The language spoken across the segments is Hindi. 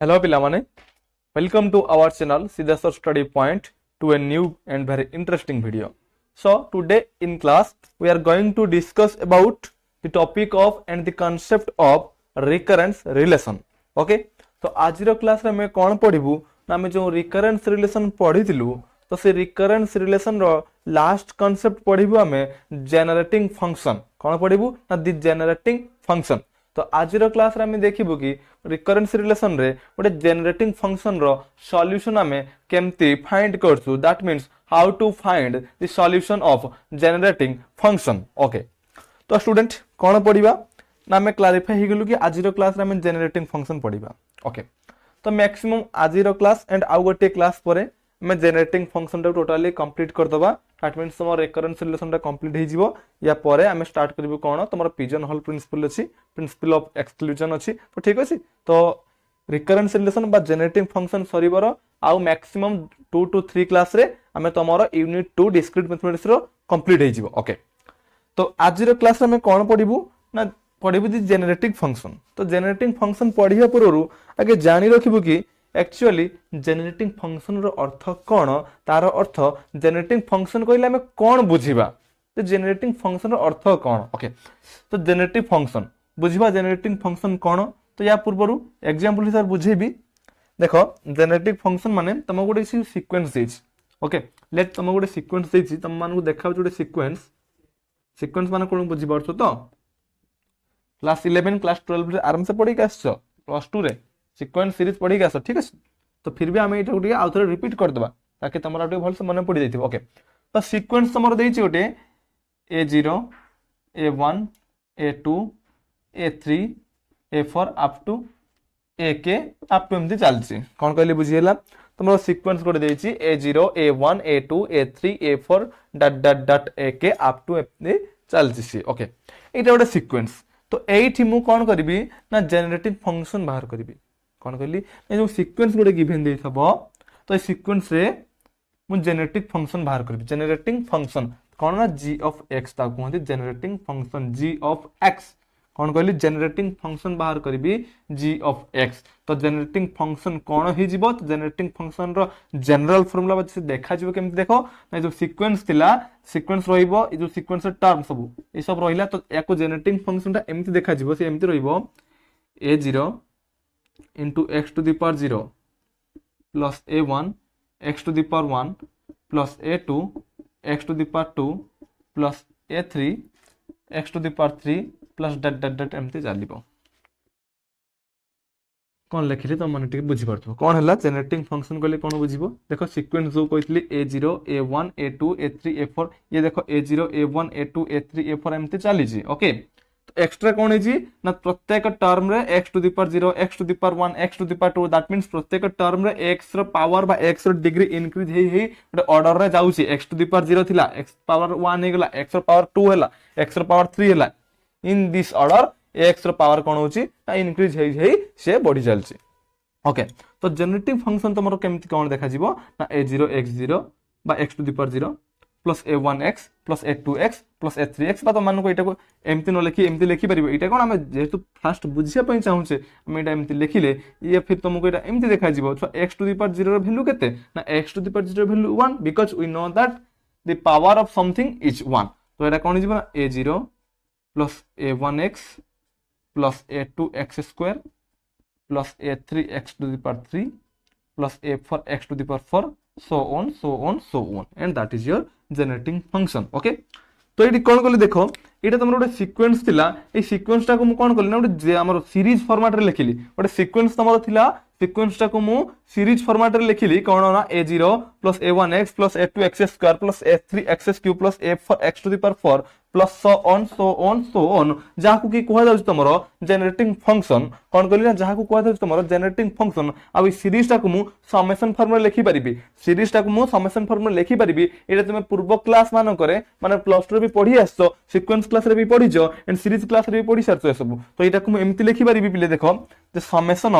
Hello pilamane, welcome to our channel Siddhasar Study Point to a new and very interesting video. So today in class we are going to discuss about the topic of and the concept of recurrence relation. Okay, तो आज रो क्लास रे मैं कौन पढ़िबू ना मैं जो recurrence relation पढ़िथिलु तो से recurrence relation रो लास्ट concept पढ़िबू हमें generating function. कौन पढ़िबू ना the generating function. तो आज रो क्लास रे हमें देखिबू कि रिकरेंस रिलेशन रे गोटे जनरेटिंग फंक्शन रो सॉल्यूशन हमें केमती फाइंड करछु that means how to find the solution of generating function. Okay, तो स्टूडेंट कोन पढिबा ना हमें क्लैरिफाई हे गेलु कि आज रो क्लास रे हमें जनरेटिंग फंक्शन पढिबा. ओके, तो मैक्सिमम आज रो क्लास एंड आउ गोटे क्लास परे मैं जनरेटिंग फंक्शन टा टोटली कंप्लीट कर दबा. दैट मींस तुम रिकरेंस रिलेशन टा कंप्लीट हे जिवो. या परे हमें स्टार्ट करबो कोन तुमरो पिजन होल प्रिंसिपल अछि, प्रिंसिपल ऑफ एक्सक्लूजन अछि. तो ठीक अछि, तो रिकरेंस रिलेशन बा जनरेटिंग फंक्शन सरीबर आउ मैक्सिमम 2 to 3 क्लास रे हमें तुमरो यूनिट 2 डिस्क्रीट मैथमेटिक्स रो कंप्लीट हे जिवो. ओके, तो आज रो क्लास रे हमें कोन पढिबू ना पढिबू दी जनरेटिंग फंक्शन. तो जनरेटिंग फंक्शन पढिया पूर्व आगे जानि रखिबू कि एक्चुअली जनरेटिंग फंक्शन रो अर्थ कोन, तार अर्थ जनरेटिंग फंक्शन कहले हमें कोन बुझिबा, तो जनरेटिंग फंक्शन रो अर्थ कोन. ओके, तो जनरेटिव फंक्शन बुझिबा जनरेटिंग फंक्शन कोन. तो या पूर्वरु एग्जांपल सर बुझेबी. देखो जनरेटिव फंक्शन माने तम गोटे सीक्वेंस देछि. ओके, लेट तम गोटे सीक्वेंस देछि, तम मानकु देखाउ जोटे सीक्वेंस. सीक्वेंस माने कोन बुझि परछो तो क्लास 11 क्लास 12 रे आराम से पढी के आछो, प्लस 2 रे सीक्वेंस सीरीज पढ़ी आस. ठीक है, तो फिर भी आम ये आउ थे रिपीट करदे ताकि तुम भल से मन पड़ जाए. ओके, तो सीक्वेंस तुम देती गोटे A0 A1 A2 A3 A4 up to AK up to एमती चलती. कौन कहली बुझीगला, तुम सीक्वेंस गोटे देती A0 A1 A2 A3 A4 dot dot dot AK up to एमती चलती. ओके, ये गोटे सीक्वेंस. तो ये मु कौन करी ना जनरेटिंग फंक्शन बाहर करी. कौन कहली जो सीक्वेंस गोटे गिवन दे थबो तो ए सीक्वेंस रे मु जेनेटिक फंक्शन बाहर करबी. जेनेरेटिंग फंक्शन कौन ना g ऑफ x ता कहते generating function g of x. कौन कहली जेनेरेटिंग फंक्शन बाहर करबी g ऑफ x. तो जेनेरेटिंग फंक्शन कौन हे जिवो, तो जेनेरेटिंग फंक्शन रो जनरल फार्मूला बस देखा जिवो केमति. देखो ना जो सीक्वेंस थिला सीक्वेंस रहइबो, ए जो सीक्वेंस टर्म सब ए सब रहिला, तो याको जेनेरेटिंग फंक्शन ता एमति देखा जिवो. से एमति रहइबो a0 into x to the power 0 plus a1 x to the power 1 plus a2 x to the power 2 plus a3 x to the power 3 plus dot dot dot एमती चलिबो. कौन लिखिले तो मन टिके बुझी परथो कौन हला जनरेटिंग फंक्शन कहले कौन बुझिबो. देखो सीक्वेंस जो कहतली a0 a1 a2 a3 a4, ये देखो a0 a1 a2 a3 a4 एमती चली जी. ओके, तो एक्स्ट्रा कौन है ना प्रत्येक टर्म रे x to the power 0 x to the power 1 x to the power 2, that means प्रत्येक टर्म रे x रो पावर बा x रो डिग्री इंक्रीज हे गोटे ऑर्डर रे जाउची. x टू द पावर 0 थिला x पावर 1 हे गेला, x रो पावर 2 हैला, x रो पावर 3 हैला. इन दिस ऑर्डर x रो पावर कोन होची ना इंक्रीज हे से बढ़ी चलची. ओके, तो जनरेटिव फंक्शन तमरो केमति कोन देखा जिवो ना a0 x0 बा x to the power 0 plus a1x plus a2x plus a3x बा तो मान को एटा को एमती न लिखि एमती लिखि परिबो. एटा कोन हमें जेतु फास्ट बुझिया पई चाहूचे हम एटा एमती लिखिले ये फिर तुमको एटा एमती देखा जिवो. तो x टू द पावर 0 रो वैल्यू केते ना x टू द पावर 0 रो value 1 because we know that the power of something is 1. तो एटा कोन जिवो ना a0 plus a1x plus a2x² plus a3x to the power 3 plus a4x to the power 4 so on and that is your generating function. Okay, तो ये कौन कहली देखो ये तुम गोटे सीक्वेंस थिला, ए सीक्वेंस टा को मु कौन कहली ना गोटे हमर सीरीज फॉर्मेट रे लिखिली. गोटे सीक्वेंस तमरो थिला, सीक्वेंस टा को मु सीरीज फॉर्मेट रे लिखिली कौन ना a0 plus a1x plus a2x² plus a3x³ plus a4x to the power 4 plus so on जाकू की कहै जाउछ तमरो जनरेटिंग फंक्शन. कोन कहली ना जाकू कहै जाउछ तमरो जनरेटिंग फंक्शन. आ सीरीज टा को मु समेशन फॉर्म में लिखि परिबी. सीरीज टा को मु समेशन फॉर्म में लिखि परिबी. एटा तुम पूर्व क्लास मान करे माने प्लस 2 रे भी पढ़ी आछो, सीक्वेंस क्लास रे भी पढ़ीजो एंड सीरीज क्लास रे भी पढ़ी सारछो सब. तो एटा को मु एम्ति लिखि परिबी पिले. देखो द समेशन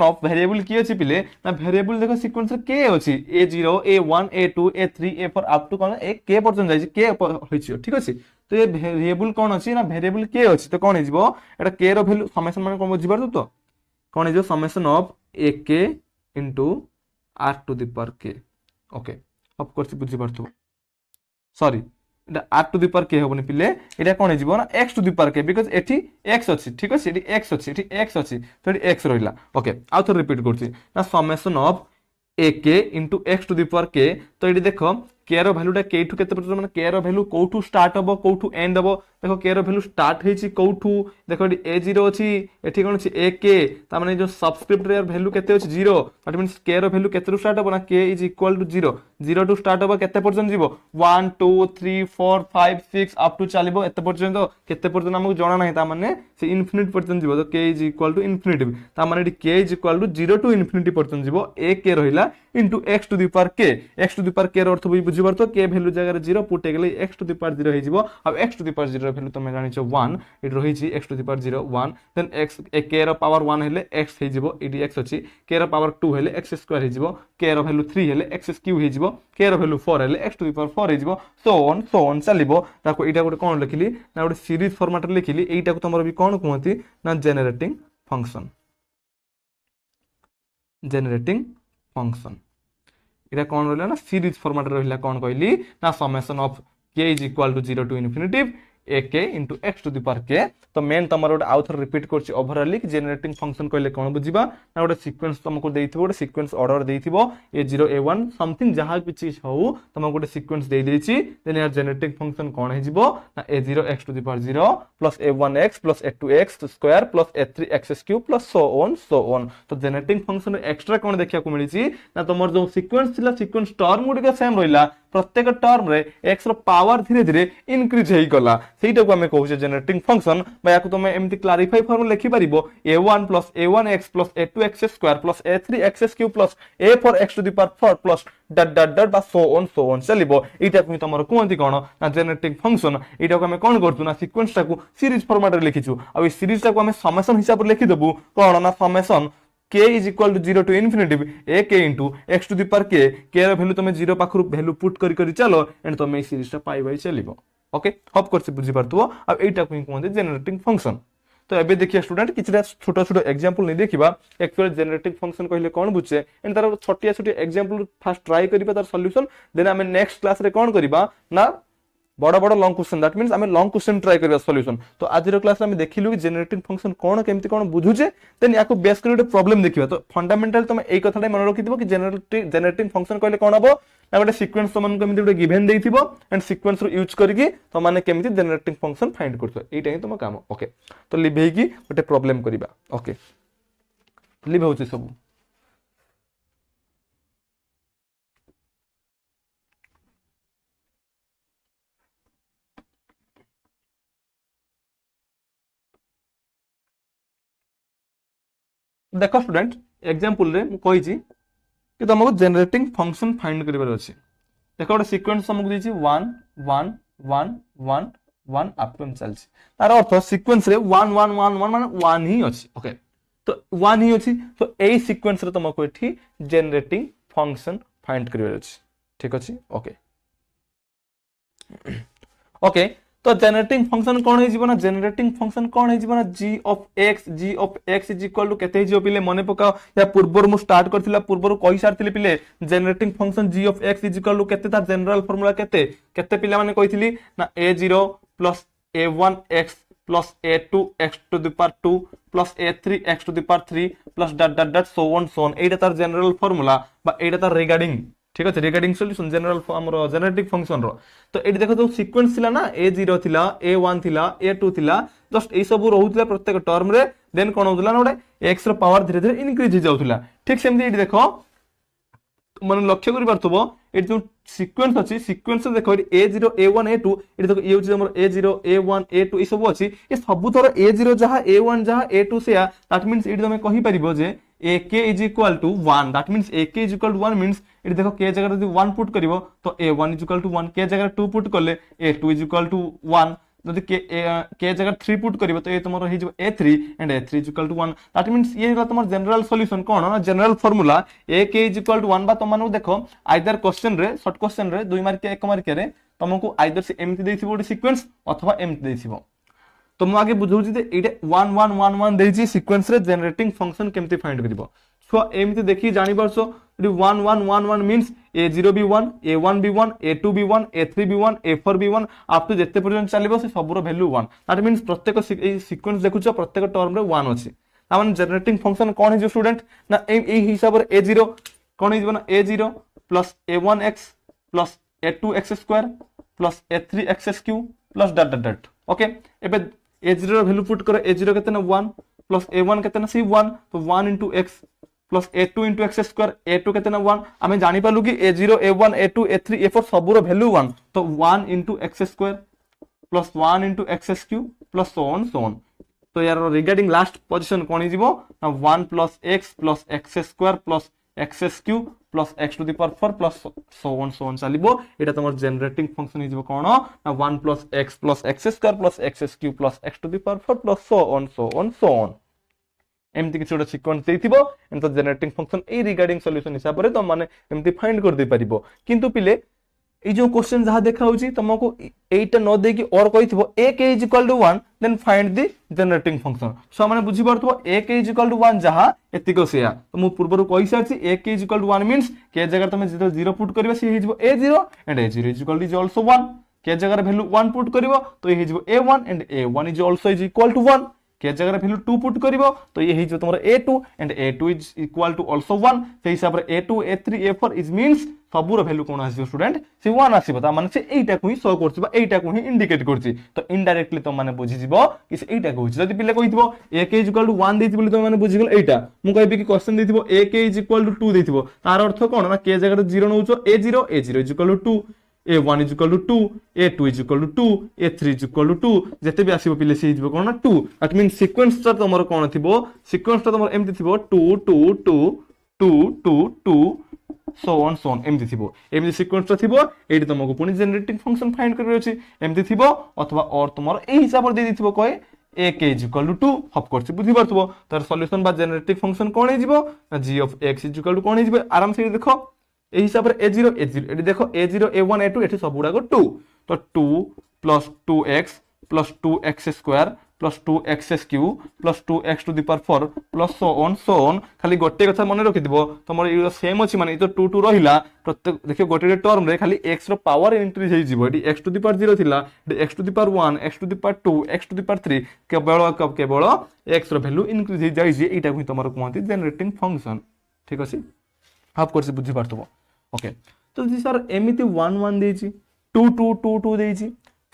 ऑफ वेरिएबल की अछि पिले ना वेरिएबल देखो सीक्वेंस रे के अछि a0 a1 a2 a3 a4 up to कोन ए के परसेंट जाई के होइछि. ठीक अछि, तो ये वेरिएबल कोन अछि ना वेरिएबल के अछि. तो कोन हिजबो एटा के रो वैल्यू समेशन माने कोन बुझि परतो. तो कौन हो summation of a k into r to the power k okay of course बुझी पारथबो सॉरी এটা r to the power k হবনি পিলে এটা কোন হই যাব না x to the power k because এটি x আছে ঠিক আছে এটি x আছে এটি x আছে তো এটি x রইলা ওকে আউ থর রিপিট করছি না summation of ak into x to the power k তো এটি দেখো k ର ভ্যালুটা k টু কেতে পর্যন্ত মানে k ର ভ্যালু কোঠু স্টার্ট হবো কোঠু এন্ড হবো দেখো k ର ভ্যালু স্টার্ট হেছি কোঠু দেখো এটি a0 ଅଛି এটি কোন আছে ak তা মানে जो सबस्क्रिप्ट रे ভ্যালু কেতে আছে 0 দ্যাট মিন্স k ର ভ্যালু কেতে রু স্টার্ট হবো না k is equal to 0 0 to start হবো কেতে পর্যন্ত যাব 1 2 3 4 5 6 আপ টু চালিবো এতে পর্যন্ত কেতে পর্যন্ত আমাকে জানা নাই তা মানে সে ইনফিনিট পর্যন্ত যাব তো k is equal to infinity তা মানে এটি k is equal to 0 to infinity পর্যন্ত যাব ak রহিলা into x to the power k x to the power k র অর্থ বুঝি পারতো k ভ্যালু জায়গায় 0 পুটে গেলে x টু দি পাওয়ার 0 হই যাব আর x টু দি পাওয়ার 0 র ভ্যালু তুমি জানিছো 1 এটি রহিছি x to the power 0 1 then x k র পাওয়ার 1 হলে x হই যাব এটি x আছে k র পাওয়ার 2 হলে x স্কয়ার হই যাব k র ভ্যালু 3 হলে x কিউব হই যাব k র ভ্যালু 4 হলে x টু দি পাওয়ার 4 হই যাব সো অন চালিবো তাকো এটা গোটে কোন লিখিলি না গোটে সিরিজ ফরম্যাটে লিখিলি এইটাকু তোমার বি কোন কুহতি না জেনারেটিং ফাংশন এটা কোন রইলা না সিরিজ ফরম্যাটে রহিলা কোন কইলি না summation of k is equal to 0 to infinity ak into x to the power k तो मेन तमर गोटे आउ थर रिपीट करछि ओवरऑली जेनरेटिंग फंक्शन कहले कोन बुझिबा ना गोटे सीक्वेंस तुमको देइथिबो गोटे sequence order देइथिबो a0 a1 something जहां भी चीज हो तुमको गोटे सीक्वेंस देइ देछि देन यार जेनरेटिंग फंक्शन कोन हे जिवो ना a0 x to the power 0 plus a1x plus a2x square plus a3x cube plus so on तो जेनरेटिंग फंक्शन एक्स्ट्रा कोन देखिया को मिलिछि ना तमर जो सीक्वेंस थिला सीक्वेंस टर्म गुडी सेम रहिला प्रत्येक टर्म रे x रो पावर धीरे धीरे इंक्रीज हेई गला सेटा को हमें कहूचे जेनरेटिंग फंक्शन बा याकू तुम एमती क्लारिफाई फॉर्म लिखि परिबो a1 plus a1x plus a2x square plus a3x cube plus a4x to the power 4 plus dot बा सो ऑन चलिबो एटा को तमरो कोंती कोन ना जेनरेटिंग फंक्शन एटा को हमें कोन करतु ना सीक्वेंस टा को सीरीज फॉर्मेट रे लिखिछु आ ई सीरीज टा को हमें समेशन हिसाब रे लिखि देबु कोन ना summation k is equal to 0 to infinity ak into x to the power k k ର ভ্যালু তুমি 0 পাখরু ভ্যালু পুট করি করি চলো এন্ড তুমি এই সিরিজটা পাই বাই চলিবো ओके होप करछि बुझि पारतबो अब एटा को कहते जेनरेटिंग फंक्शन तो एबे देखिए स्टूडेंट किछटा छोटा छोटा एग्जांपल नै देखिबा एक्चुअली जेनरेटिंग फंक्शन कहले कोन बुझे एंड तार छोटिया छोटी एग्जांपल फर्स्ट ट्राई करिबा तार सॉल्यूशन देन हमें नेक्स्ट क्लास रे कोन करिबा ना बड़ा बड़ा लॉन्ग क्वेश्चन दैट मींस हमें लॉन्ग क्वेश्चन ट्राई करिया सॉल्यूशन तो आज रो क्लास में देखिलु कि जेनरेटिंग फंक्शन कोन केमती कोन बुझुजे देन याको बेस करी प्रॉब्लम देखिबा तो फंडामेंटल तुम एई कथाटा मन रखिदिबो कि जेनरेटिंग फंक्शन कहले कोन हबो ना गोटे सीक्वेंस तुमन केमती गोटे गिवन देइथिबो एंड सीक्वेंस रो यूज करके तो माने केमती जेनरेटिंग फंक्शन फाइंड करथो एटा ही तुम काम ओके तो लिभेई कि गोटे प्रॉब्लम करिबा ओके लिभ होछि सब देखो स्टूडेंट एग्जांपल रे मु कहि छी कि तुमको जेनरेटिंग फंक्शन फाइंड करिबार अछि देखो गोटे सीक्वेंस तुमको दी छी 1 1 1 1 1 अप टू चलछि तार अर्थ सीक्वेंस रे 1 1 1 1 माने 1 ही अछि ओके तो 1 ही अछि तो एई सीक्वेंस रे तुमको एठी जेनरेटिंग फंक्शन फाइंड करिबार अछि ठीक अछि ओके ओके तो जेनरेटिंग फंक्शन कौन है जीवना जेनरेटिंग फंक्शन कौन है जीवना g of x is equal to केते हिजो पिले मने पकाओ या पूर्वर मु स्टार्ट करथिला पूर्वर कहि सारथिले पिले generating function g of x is equal to केते तार जनरल फार्मूला केते केते पिला माने कहिथिली ना a0 plus a1x plus a2x to the power 2 plus a3x to the power 3 plus dot so on एटा तार जनरल फार्मूला बा एटा तार रिगार्डिंग ठीक है रिगार्डिंग सॉल्यूशन जनरल हमरो जेनेटिक फंक्शन रो तो एटी देखो तो सीक्वेंस थिला ना a0 थिला a1 थिला a2 थिला जस्ट ए सब रहउतिला प्रत्येक टर्म रे देन कोन होतला ना ओडे x रो पावर धीरे धीरे इंक्रीज हो जाउतिला ठीक सेमती एटी देखो मन लक्ष्य करि परथबो एटी जो सीक्वेंस अछि सीक्वेंस देखो eighty a0 a1 a2 eighty देखो ये होछि हमर a0 a1 a2 ए सब अछि ए सब थोर a0 जहा a1 जहा a2 say that means eighty तमे कहि परिबो जे ak is equal to 1 that means ak is equal to 1 means eighty देखो k जगह यदि 1 पुट करिवो तो a1 is equal to 1 k जगह 2 पुट करले a2 is equal to 1 यदि k जगह 3 पुट करिवो तो ए तमरो हि जो a3 and a3 is equal to 1 that means ये होला तमर जनरल सॉल्यूशन कोन ना general formula ak is equal to 1 बा तमनु देखो आइदर क्वेश्चन रे शॉर्ट क्वेश्चन रे 2 मार्क 1 मार्क रे तमको आइदर से एमती देथिबो ओडी सीक्वेंस अथवा एमती देथिबो तो मु आगे बुझौछि जे एटा 1 1 1 1 देछि सीक्वेंस रे जनरेटिंग फंक्शन केमती फाइंड करिवो छुआ एमती देखि जानि परसो 1 1 1 1 means a0 b1 a1 b1 a2 b1 a3 b1 a4 b1 up to जेते पर्यंत चलिबो से सबरो वैल्यू 1 दैट मींस प्रत्येक ए सीक्वेंस देखुछ प्रत्येक टर्म रे 1 अछि ता माने जनरेटिंग फंक्शन कोन हे जो स्टूडेंट ना ए हिसाब रे a0 कोन हे ना a0 plus a1x plus a2x square plus a3x cube plus dot dot dot okay एबे a0 रो वैल्यू पुट करो a0 केते ना 1 प्लस a1 केते ना c1 तो 1 into x plus a2 into x square a2 केते ना 1 आमे जानि पालु कि a0 a1 a2 a3 a4 सब रो वैल्यू 1 तो 1 into x square plus 1 into x cube plus so on तो यार रिगार्डिंग लास्ट पोजीशन कोन ही जीवो ना 1 plus x square plus x cube plus x to the power 4 plus so on चलिबो एटा तमर जनरेटिंग फंक्शन ही जीवो कोन ना 1 plus x square plus x cube plus x to the power 4 plus so on एमती किसी गोटे सीक्वेंस देथिबो एंड तो जनरेटिंग फंक्शन ए रिगार्डिंग सॉल्यूशन हिसाब रे तो माने एमती फाइंड कर दे परिबो किंतु पिले ए जो क्वेश्चन जहा देखा होची तुमको एटा न दे कि और कहिथिबो a k = 1 then find the generating function so माने बुझी परथबो a k = 1 जहा एतिको सेया तो मु पूर्वरु कहि साची a k = 1 मींस के जगह तुम जेतो 0 पुट करबे से हिजबो a0 एंड a0 = also 1 के जगह वैल्यू 1 पुट करबो तो ये हिजबो a1 and a1 is also equal to 1 के जगह वैल्यू 2 पुट करिवो तो ये हिजो तमरो a2 and a2 is equal to also 1 से हिसाब रे a2 a3 a4 is means सबुर वैल्यू कोन आसीबो स्टूडेंट से 1 आसीबो ता माने से एटा को ही शो करछि बा एटा को ही इंडिकेट करछि तो इनडायरेक्टली तो माने बुझि जिवो कि से एटा को जदी पिले कहिथिबो a k = 1 देथि बोली तो माने बुझि गेल एटा मु कहबी कि क्वेश्चन देथिबो a k = 2 देथिबो तार अर्थ कोन ना के जगह 0 नउचो a0 = 2 a1 = 2 a2 = 2 a3 = 2 जेते भी आसीबो पिले से हिजबो कोन ना 2 दैट मीन सीक्वेंस त तमरो कोन थिबो सीक्वेंस त तमरो एमति थिबो 2 2 2 2 2 2 so on एमति थिबो एमति सीक्वेंस त थिबो एडी तमको पुनी जनरेटिंग फंक्शन फाइंड करबे अछि एमति थिबो अथवा और तमरो ए हिसाब रे दे दिथिबो कय a k = 2 ऑफ कोर्स बुझि परथबो तार सॉल्यूशन बा जनरेटिंग फंक्शन कोन हे जिवो g of x = कोन हे जिवो आराम से देखो ए हिसाब रे a0 एडी देखो a0 a1 a2 एठी सब गुडा को 2 तो 2 plus 2x plus 2x square plus 2x cube plus 2x to the power 4 plus so on खाली गोटे कथा मन रखि दिबो तमर ये सेम अछि माने तो 2 2 रहिला प्रत्येक देखियो गोटे टर्म रे खाली x रो पावर इंक्रीज हे जिवो एडी x टू द पावर 0 थिला एडी x to the power 1 x to the power 2 x to the power 3 केवल x रो वैल्यू इंक्रीज हे जाई जे एटा को तमर कोनती जनरेटिंग फंक्शन ठीक अछि आप कोर्स बुझि पारतबो ओके तो जी सर एमिति 1 1 देछि 2 2 2 2 देछि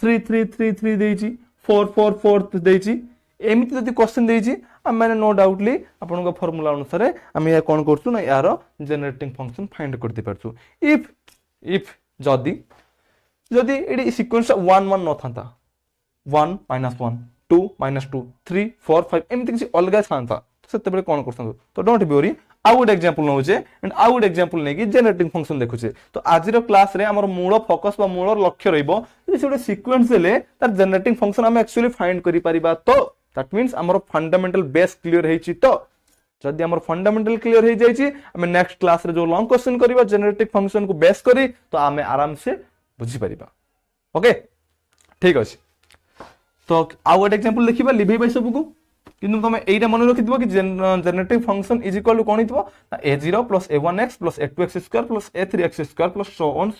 3 3 3 3 देछि 4 4 4 देछि एमिति जदि क्वेश्चन देछि हम माने नो डाउटली आपन को फार्मूला अनुसार हम या कोन करछु ना यार जनरेटिंग फंक्शन फाइंड कर दे परछु इफ जदि एडी सीक्वेंस 1 1 न थांता 1 -1 2 -2 3 4 5 एमिति किसी अलगा थांता तो सेते बेले कोन करथन तो डोंट बी वरी आउ गुड एग्जांपल नउचे एंड आउ गुड एग्जांपल नै कि जनरेटिंग फंक्शन देखुचे तो आज रो क्लास रे हमर मूल फोकस बा मूल लक्ष्य रहइबो जे सेटे सीक्वेंस देले तार जनरेटिंग फंक्शन हम एक्चुअली फाइंड करि परिबा तो दैट मींस हमर फंडामेंटल बेस क्लियर हेछि तो जदि हमर फंडामेंटल क्लियर हे जाई छी हम नेक्स्ट क्लास रे जो लॉन्ग क्वेश्चन करिबा जनरेटिंग फंक्शन को बेस करी तो हमें आराम से बुझी परिबा ओके ठीक अछि तो आउ गुड एग्जांपल देखिबा लिभेबा सबको किंतु तुम एटा मन रखिथिबो कि generating function is equal to कोन हितबो a0 + a1x + a2x² + a3x² + so on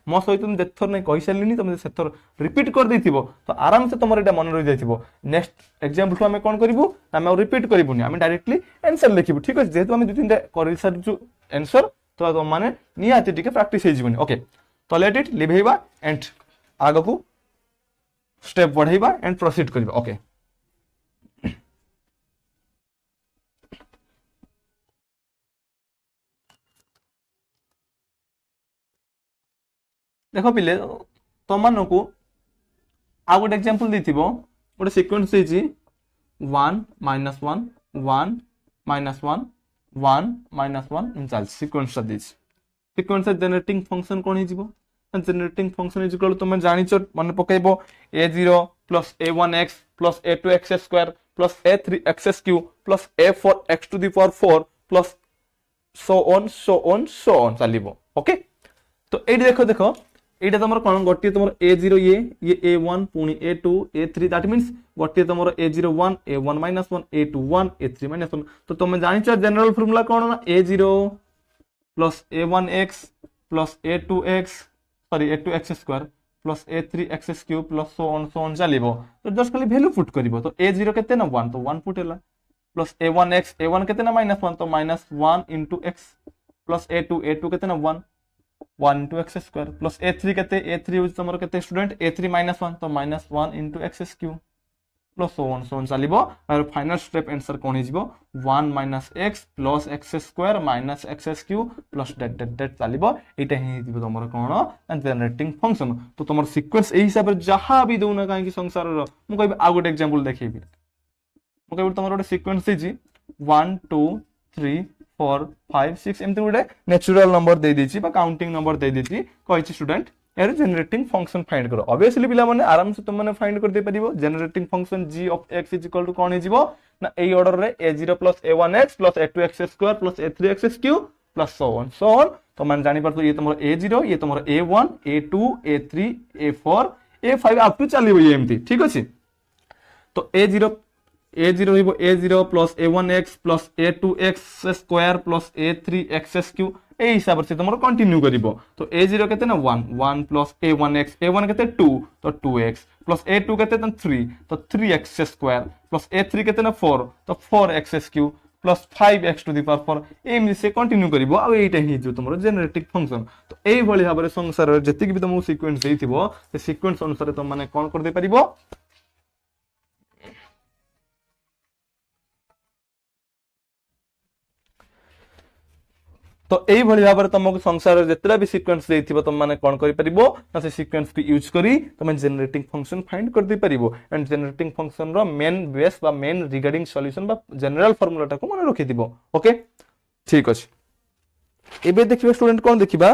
मो सहित तुम जेथर नै कहि सलिनी तुम सेथर रिपीट कर दैथिबो तो आराम से तुमर एटा मन रहि जाइथिबो नेक्स्ट एग्जांपल को हम कोन करबो हम रिपीट करबुनी हम डायरेक्टली आंसर लिखिबो ठीक अछि जेतु हम दु तीनटा कर रिसर्च आंसर तो तुम माने नियाति टिके प्रैक्टिस हे जिवनी ओके तो लेट इट लिभेबा एंड आगो को स्टेप बढ़ाइबा एंड प्रोसीड करबा ओके देखो पिले तमन को आ गुड एग्जांपल देथिबो गोटे सीक्वेंस देछि 1 -1 1 -1 1 -1 इनचाल सीक्वेंस देछि सीक्वेंस जनरेटिंग फंक्शन कोन हिजिबो जनरेटिंग फंक्शन इज इक्वल तुम जानिचो मन पकेबो a0 + a1x + a2x² + a3x³ + a4x to the power 4 + so on चलिबो ओके तो एडी देखो एटा तुम कौन गोटे तुम a0 ये a1 पुणी a2 a3 दैट मींस गोटे तुम a01 a1 - 1 a2 1 a3 - 1 तो तुम जानिछ जनरल फार्मूला कौन ना a0 plus a1x plus a2x sorry a2x² plus a3x³ plus so on चलिबो तो जस्ट खाली वैल्यू पुट करिवो तो a0 केते ना 1 तो 1 पुट हैला प्लस a1x a1 केते ना -1 तो -1 * x प्लस a2 केते ना 1 * x² प्लस a3 केते a3 यूज तमर केते स्टूडेंट a3 -1 तो -1 * x³ प्लस सो ऑन चलिबो और फाइनल स्टेप आंसर कोन हिजिबो 1 - x plus x² - x³ plus डेट चलिबो एटा ही हिजिबो तमर कोन जनरेटिंग फंक्शन तो तमर सीक्वेंस एही हिसाब रे जहां भी दोना काहे कि संसार रो मु कहबी आ गुड एग्जांपल देखैबी मु कहबी तमर गोटे सीक्वेंस देजी 1 2 3 4 5 6 एमती गोटे नेचुरल नंबर दे देछि बा काउंटिंग नंबर दे देछि कहिछि स्टूडेंट यार जनरेटिंग फंक्शन फाइंड करो ऑब्वियसली पिला माने आराम से तुम माने फाइंड कर दे परिबो generating function g of x equal to कोन हिजिबो ना एई ऑर्डर रे a0 + a1x + a2x² + a3x³ plus so on तो मान जानि परतो ये तुमरो a0 ये तुमरो a1 a2 a3 a4 a5 up to चलिबो ये एमती ठीक अछि तो a0 हिबो a0 + a1x + a2x² + a3x³ ए हिसाब से तुम कंटिन्यू करिवो तो a0 केते ना 1 + a1x a1 केते 2 तो 2x + a2 केते ना 3 तो 3x² + a3 केते ना 4 तो 4x³ + 5x⁴ एम से कंटिन्यू करिवो आ एटा ही जो तुमरो जनरेटिंग फंक्शन तो एई भली भाबरे संसार जति भी तुम सीक्वेंस देथिबो से सीक्वेंस अनुसार तुम माने कोन कर दे परिवो तो यही भाई भाव में तुमको संसार जितना भी सीक्वेंस देथिबो तुम माने कोन करि परिबो ना से सीक्वेंस को यूज करी तुम जनरेटिंग फंक्शन फाइंड कर दे परिबो एंड जनरेटिंग फंक्शन रो मेन बेस बा मेन रिगार्डिंग सॉल्यूशन बा जनरल फार्मूला टाको माने रखि दिबो ओके ठीक अछि एबे देखिबो स्टूडेंट कोन देखिबा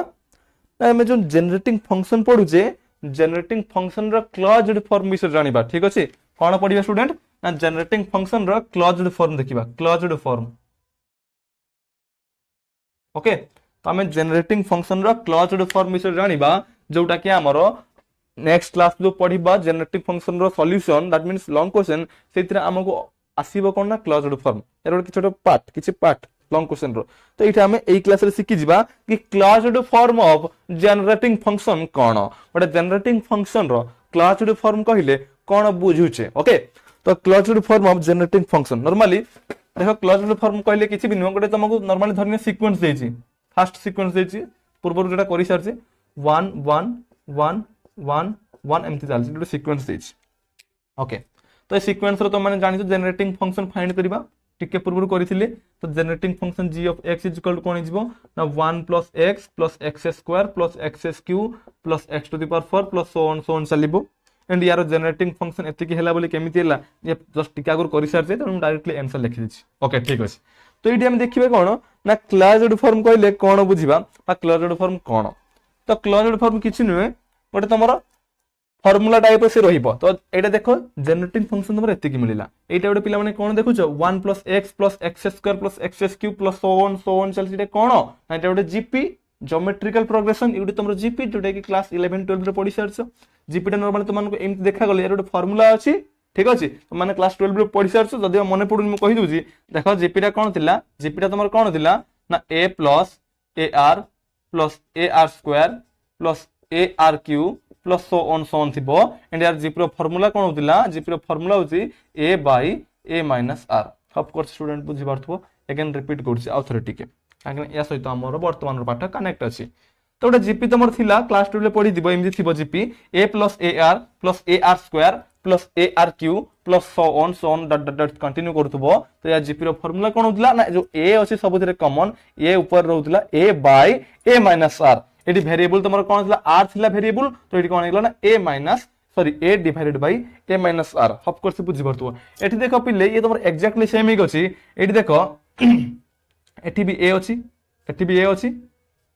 ना हम जो जनरेटिंग फंक्शन पढु जे जनरेटिंग फंक्शन रो क्लोज्ड फॉर्म विषय जानिबा ठीक अछि कोन पढिबा स्टूडेंट ना जनरेटिंग फंक्शन रो क्लोज्ड फॉर्म देखिबा क्लोज्ड फॉर्म ओके तो आम जनरेटिंग फंक्शन रो क्लोज्ड फॉर्म विषय जानिबा जोटा कि हमरो नेक्स्ट क्लास जो पढिबा जनरेटिंग फंक्शन रो solution that means long question सेतिरा हमको आसीबो कोन ना क्लोज्ड फॉर्म एरो किछोटो पार्ट लॉन्ग क्वेश्चन रो तो एटा हम एई क्लास रे सिखि जिबा कि closed form of generating function कोन ओटा जनरेटिंग फंक्शन रो क्लोज्ड फॉर्म कहिले कोन बुझुचे ओके तो closed form of generating function normally देखो क्लोज्ड फॉर्म कहले किछि भी नुह गोटे तुमको नॉर्मली धरने सीक्वेंस देछि फर्स्ट सीक्वेंस देछि पूर्व जेटा करि सारछि 1 1 1 1 1 एमती चलछि गोटे सीक्वेंस देछि ओके तो ए सीक्वेंस रो तुम माने जानि छ जनरेटिंग फंक्शन फाइंड करबा टिके पूर्व करिथिले तो generating function g of x equal to कोन हिजबो ना 1 + x + x² + x³ + x⁴ + so on चलिबो एंड यार जनरेटिंग फंक्शन एति की हैला बोली केमिति हैला ये जस्ट टिका गुर करि सारछे त हम डायरेक्टली आंसर लिखि दिछि ओके ठीक अछि तो इडी हम देखिबे कोन ना क्लोज्ड फॉर्म कहले कोन बुझिबा बा क्लोज्ड फॉर्म कोन तो क्लोज्ड फॉर्म किछि नुहे गोटे तमरो फार्मूला टाइप से रहिबो तो एटा देखो जनरेटिंग फंक्शन तमरो एति की मिलिला एटा गोटे पिला माने कोन देखुछो 1 + x + x² + x³ + so on चलछि एटा कोन ना एटा गोटे जीपी ज्योमेट्रिकल प्रोग्रेशन इउडी तमरो जीपी जोटा कि क्लास 11 12 रे पढि सारछो जीपी टा नॉर्मली तुमको एमती देखा गले यार गोटे फार्मूला अछि ठीक अछि तो माने क्लास 12 रे पढि सारछो जदि मने पडुन म कहि दोजी देखो जीपी टा कोन थिला जीपी टा तमरो कोन थिला ना a + ar + ar² + arq + so on थिबो एंड यार जीपी रो फार्मूला कोन होतिला जीपी रो फार्मूला होची a/a - r of course student बुझि पारथबो अगेन रिपीट करछि ऑथोरिटी काकन या सहित हमर वर्तमान रो पाठ कनेक्ट अछि तो गोटे जीपी तुम थिला क्लास 2 रे पढि दिबो एमजी थिबो GP a + ar + ar² + arq + so on dot continue करथबो तो या जीपी रो फार्मूला कोन होतला ना जो a अछि सबुथिरे कॉमन a ऊपर रहउतला a/a - r एटी वेरिएबल तुमर कोन थिला r थिला वेरिएबल तो एटी कोन हेला ना a / a r of course बुझि परथबो एटी देखो पिले ये तुमर एग्जैक्टली सेम ही अछि एटी देखो एटी भी a अछि एटी भी a अछि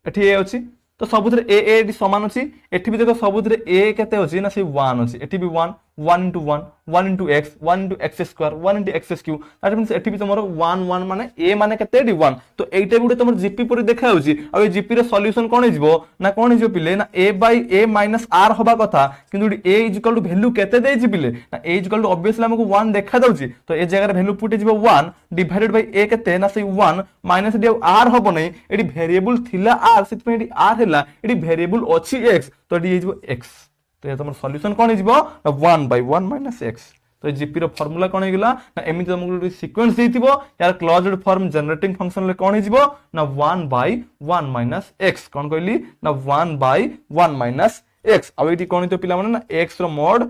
एटी a अछि तो सबुथिरे a a एटी समान अछि एटी भी देखो सबुथिरे a केते अछि ना से 1 अछि एटी भी 1 1 into 1 1 into x 1 into x square 1 into x cube that means एठी भी तमरो 1 1 माने a माने केते 1 तो एटा गुडे तमर जीपी पर देखा होची आ ए जीपी रे सॉल्यूशन कोन हिजबो ना कोन हिजबो पिले ना a by a minus r होबा कथा किंतु a इक्वल टू वैल्यू केते देछि पिले ना a इक्वल टू ऑब्वियसली हमको 1 देखा दउची तो ए जगह रे वैल्यू पुट हिजबो 1 डिवाइडेड बाय a केते ना से 1 माइनस डी r होबो नै एडी वेरिएबल थिला r सित पे एडी r हैला एडी वेरिएबल अछि x तो एडी हिजबो x तो ये तुम सॉल्यूशन कौन हिजबो 1 by 1 minus x तो जीपी रो फार्मूला कौन हिगला ना एमिति तुमको सीक्वेंस देथिबो यार क्लोज्ड फॉर्म जनरेटिंग फंक्शन ले कौन हिजबो ना 1 by 1 minus x कौन कहली ना 1 by 1 minus x अब एटी कौन तो पिला माने ना x रो mod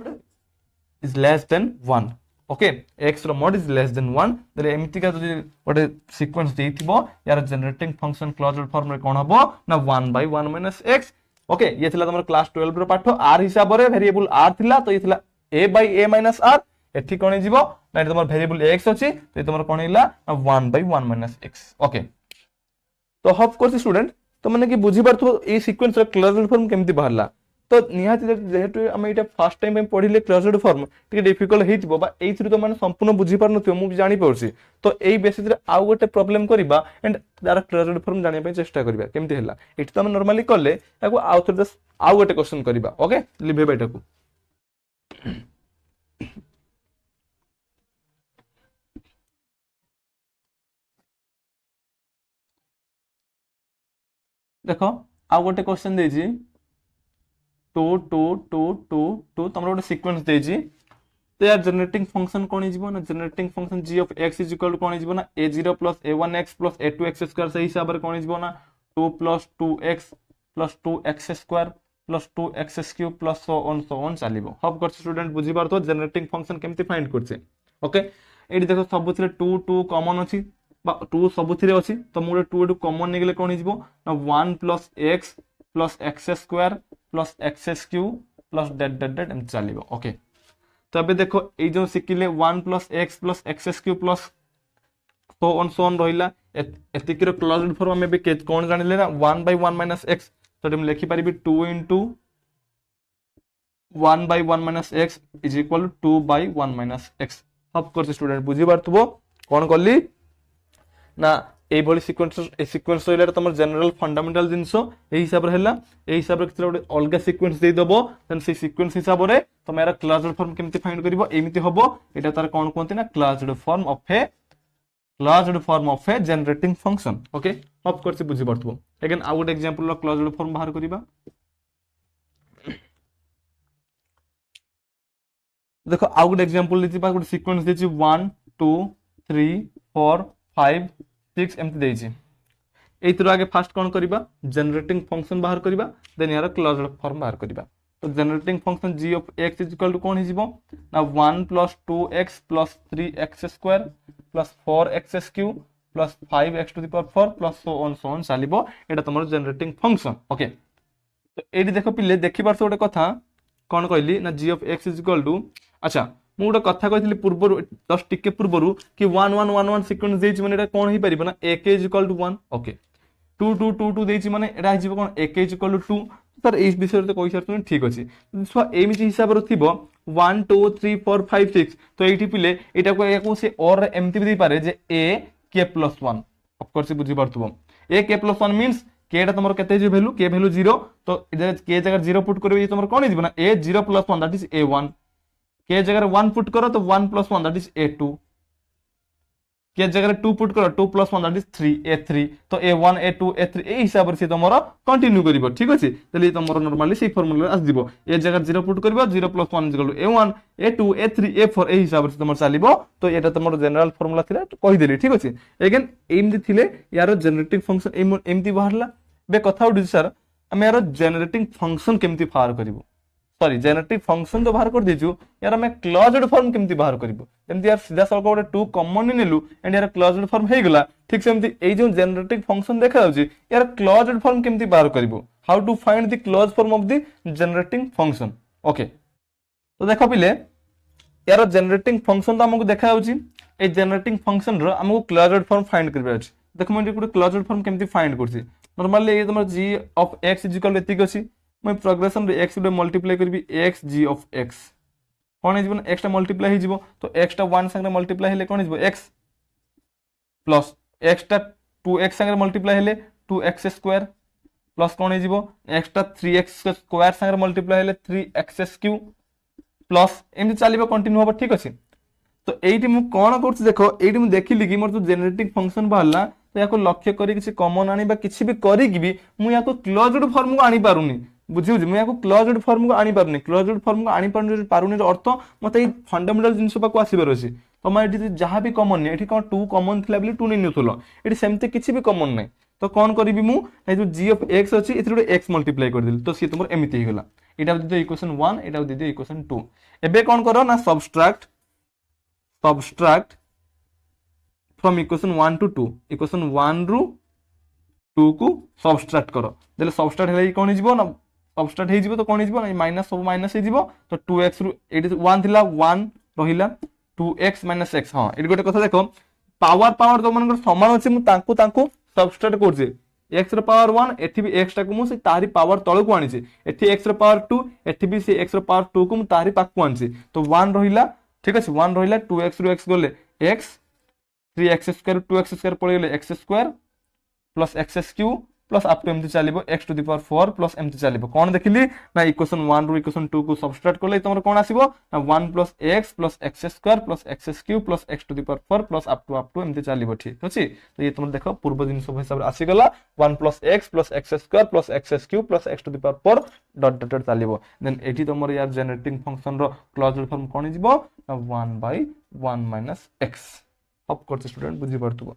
is less than 1 okay x रो मॉड इज लेस देन 1 तले एमिति का जो ओटे सीक्वेंस देथिबो यार जनरेटिंग फंक्शन क्लोज्ड फॉर्म रे कौन हबो ना 1 by 1 minus x ओके ये थिला तमर क्लास 12 रो पाठ r हिसाब रे वेरिएबल r थिला तो ये थिला a by a minus r एठी कोन हिजबो ना तमर वेरिएबल x अछि तो तमर कोन हिला 1 by 1 minus x ओके तो ऑफ कोर्स स्टूडेंट तो माने कि बुझी परथो ए सीक्वेंस रो क्लोज्ड फॉर्म केमति बाहरला तो निहाती जेहेतु हम एटा फर्स्ट टाइम पढ़िले क्लोज्ड फॉर्म टिके डिफिकल्ट हेइतबो बा एथि तो माने संपूर्ण बुझी परनथियो मु जानि परछि तो एई बेसिस रे आउ गोटे प्रॉब्लम करबा एंड तार क्लोज्ड फॉर्म जानि पय चेष्टा करबा केमति हैला एठी तो हम नॉर्मली करले ताको आउ थोर आउ गोटे क्वेश्चन करबा ओके लिभेबा एटाको देखो आउ गोटे क्वेश्चन देजी 2 2 2 2 2 तमरो गोटे सीक्वेंस देजी तो यार जनरेटिंग फंक्शन कोन हिजबो ना generating function g of x is equal to कोन हिजबो ना a0 plus a1x plus a2x square से हिसाब रे कोन हिजबो ना 2 plus 2x plus 2x square plus 2x cube plus so on चलिबो सब कर स्टूडेंट बुझी पारतो जनरेटिंग फंक्शन केमति फाइंड करछे ओके एडी देखो सबथिरे 2 2 कॉमन अछि बा 2 सबथिरे अछि तो मोर 2 2 कॉमन निगले कोन हिजबो ना 1 plus x plus x square plus x cube plus डेट एम चलिबो ओके तो अबे देखो ए जो सिकिले 1 plus x cube plus so on रहिला एतिक रो क्लोज्ड फॉर्म में भी कोन जानिले ना 1 by 1 minus x तो हम लिखि परिबी 2 into 1 by 1 minus x is equal to 2 by 1 minus x of course student बुझी पारथबो कोन करली ना ए बॉडी सीक्वेंस होइला तमर जनरल फंडामेंटल जिंसो ए हिसाब रे हैला ए हिसाब रे कितला गोटे अलगा सीक्वेंस दे दबो देन से सीक्वेंस हिसाब रे तमे एरा क्लोज्ड फॉर्म केमति फाइंड करबो एमिति हबो एटा तार कोन कोनते ना closed form of A generating function okay of course बुझी परथबो अगेन आ गोटे एग्जांपल रो क्लोज्ड फॉर्म बाहर करिबा देखो आ गोटे एग्जांपल लेछि बा गोटे सीक्वेंस देछि 1 2 3 4 5 6 एमती देछि एइतरो आगे फर्स्ट कोन करिबा जनरेटिंग फंक्शन बाहर करिबा देन यार क्लोज्ड फॉर्म बाहर करिबा तो generating function g of x is equal to कोन हिजिबो ना 1 plus 2x plus 3x square plus 4x cube plus 5x to the power 4 plus so on चलिबो एटा तमरो जनरेटिंग फंक्शन ओके तो एडी देखो पिले देखि परसो गोटे कथा कोन कहली ना g of x is equal to अच्छा मु गोटे कथा कहितली पूर्व जस्ट टिके पूर्वरु कि 1 1 1 1 सीक्वेंस देछि माने एटा कोन हि परिबो ना ak is equal to 1 okay 2 2 2 2 देछि माने एटा हिजिबो कोन ak is equal to 2 sir ए विषय रे कहि सरतु ठीक अछि सो एमिति हिसाब रो थिबो 1 2 3 4 5 6 तो एठी पिले एटा को से और एमति भी दे पारे जे a k + 1 ऑफ कोर्स बुझी परतुबो a k + 1 मींस k एटा तमरो केते जे वैल्यू k वैल्यू 0 तो इधर k जगह 0 पुट करबे तमरो कोन हिजिबो ना a 0 + 1 that is a1 k जगह 1 पुट करो तो 1 + 1 दैट इज a2 के जगह 2 पुट करो 2 + 1 दैट इज 3 a3 तो a1 a2 a3 ए हिसाब से तमरो कंटिन्यू करिवो ठीक अछि तले तमरो नॉर्मली से फार्मूला आस दिबो ए जगह 0 put करिवो 0 + 1 a1 a2 a3 a4 ए हिसाब से तमरो चलिबो तो एटा तमरो जनरल फार्मूला थिला तो कहि देली ठीक अछि अगेन एमदी थिले यार जनरेटिंग फंक्शन एमदी बाहरला बे कथा उडी सर हम यार जनरेटिंग फंक्शन केमती बाहर करिवो सॉरी जनरेटिव फंक्शन तो बाहर कर दीजु यार हमें क्लोज्ड फॉर्म केमती बाहर करबो एमती यार सीधा सल्क गोटे 2 कॉमन नेलु एंड यार क्लोज्ड फॉर्म हे गला ठीक से एमती ए जो जनरेटिव फंक्शन देखा जाउची यार क्लोज्ड फॉर्म केमती बाहर करबो how to find the closed form of the generating function okay तो देखो पिले यार जनरेटिंग फंक्शन तो हमको देखा जाउची ए जनरेटिंग फंक्शन रो हमको क्लोज्ड फॉर्म फाइंड करबे अछि देखो मैं गोटे क्लोज्ड फॉर्म केमती फाइंड करछि नॉर्मली ये तमर g of x इक्वल एतिक अछि मैं प्रोग्रेशन रे x रे मल्टीप्लाई करबी x g of x कौन हो एक्स टा मल्टीप्लाई हो तो एक्स टा 1 संगे मल्टीप्लाई हेले कौन हो एक्स प्लस एक्स टा 2x संगे मल्टीप्लाई हेले 2x स्क्वायर प्लस कौन हो एक्स टा 3x स्क्वायर संगे मल्टीप्लाई हेले 3x क्यूब प्लस एमती चलो कंटिन्यू हम ठीक अच्छे। तो ये कौन कर देख ये देखिली कि मोर जो जेनेरेटिक फंक्शन बाहर तो या लक्ष्य कर किसी कमन आनी किसी भी करी क्लोज्ड फॉर्म को आनी पारुनी बुझी मुझे क्लोज्ड फॉर्म को आनी पारुनी क्लोज्ड फॉर्म को आनी पारुनी अर्थ मत फंडामेंटल जिन पाक आसबार अच्छे तुम ये जहाँ भी कमन नहीं कौन 2 कमन थी बोली 2 नहीं नुथुल ये सेमती किसी भी कमन नहीं तो कौन करी जो जी ऑफ एक्स अच्छी ये एक्स मल्टीप्लाई करदेली तो सी तुम एमती होगा यहाँ दे इक्वेशन 1 यहाँ दे इक्वेशन 2 एबे कौन कर ना सबस्ट्राक्ट फ्रॉम इक्वेशन 1 to 2 इक्वेशन 1 रू 2 को सबस्ट्राक्ट कर देले सबस्ट्राक्ट हेले कौन हो ना सबस्ट्राक्ट हो तो कौन हो माइनस सब माइनस हो तो 2x रू 1 थिला 1 रहिला 2x - x हां एटी गोटे कथा देखो पावर तो मन समान अछि मु तांको सबस्ट्राक्ट करजे x रो पावर 1 एठी भी x टा को मु से तारी पावर तळ को आनी छे एठी x रो पावर 2 एठी भी से x रो पावर 2 को मु तारी पाक को आनी छे तो 1 रहिला ठीक अछि 1 रहिला 2x रो x गले x 3x square 2x square पळे गले x square plus x cube plus up to एमती चलिबो x to the power 4 plus एमती चलिबो कोन देखिली ना इक्वेशन 1 रो इक्वेशन 2 को सबट्रैक्ट करले तमर कोन आसीबो ना 1 plus x square plus x cube plus x to the power 4 plus up to एमती चलिबो ठीक अछि तो ये तुम देखो पूर्व दिन सब हिसाब आसी गला 1 plus x square plus x cube plus x to the power 4 dot dot चलिबो देन एठी तमर यार जनरेटिंग फंक्शन रो क्लोज्ड फॉर्म कोन हिजबो ना 1/1 minus x of course student बुझी पड़तबो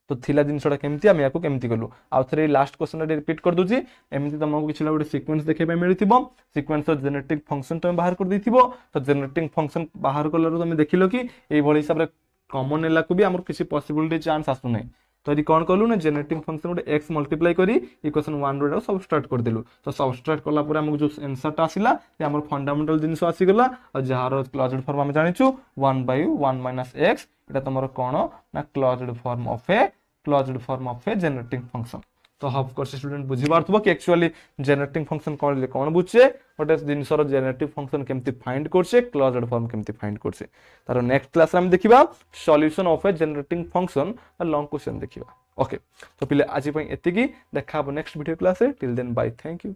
तो थिला जिनसटा केमती हम याको केमती कलु आ थरे लास्ट क्वेश्चन रे रिपीट कर दूची एमती तुमको किछला गोटे सीक्वेंस देखे पे मिलिथिबो सीक्वेंस ऑफ जेनेरेटिक फंक्शन तुम बाहर कर देथिबो तो जेनेरेटिक फंक्शन बाहर करला तुम देखिलो कि एई भली हिसाब रे कॉमन एला को भी हमर किसी पॉसिबिलिटी चांस आसु नै तो यदि कौन कलु ना जेनेरेटिक फंक्शन गोटे x मल्टीप्लाई करी इक्वेशन 1 रो सबट्रैक्ट कर देलु तो सबट्रैक्ट करला पर हमको जो आंसर टा आसिला जे हमर फंडामेंटल जिंस आसी गला और जहार क्लोज्ड फॉर्म हम जानिछु 1/1 - x एटा तमरो कोन ना closed form of a generating function तो ऑफ कोर्स स्टूडेंट बुझी पारथबो कि एक्चुअली जेनेरेटिंग फंक्शन कहले कोन बुझे गोटे जिनसर जेनेरेटिव फंक्शन केमती फाइंड करछे क्लोज्ड फॉर्म केमती फाइंड करछे तार नेक्स्ट क्लास रे हम देखिबा solution of a generating function long question देखिबा ओके तो पिले आज पई एतिकी देखा नेक्स्ट वीडियो क्लास रे till then bye thank you.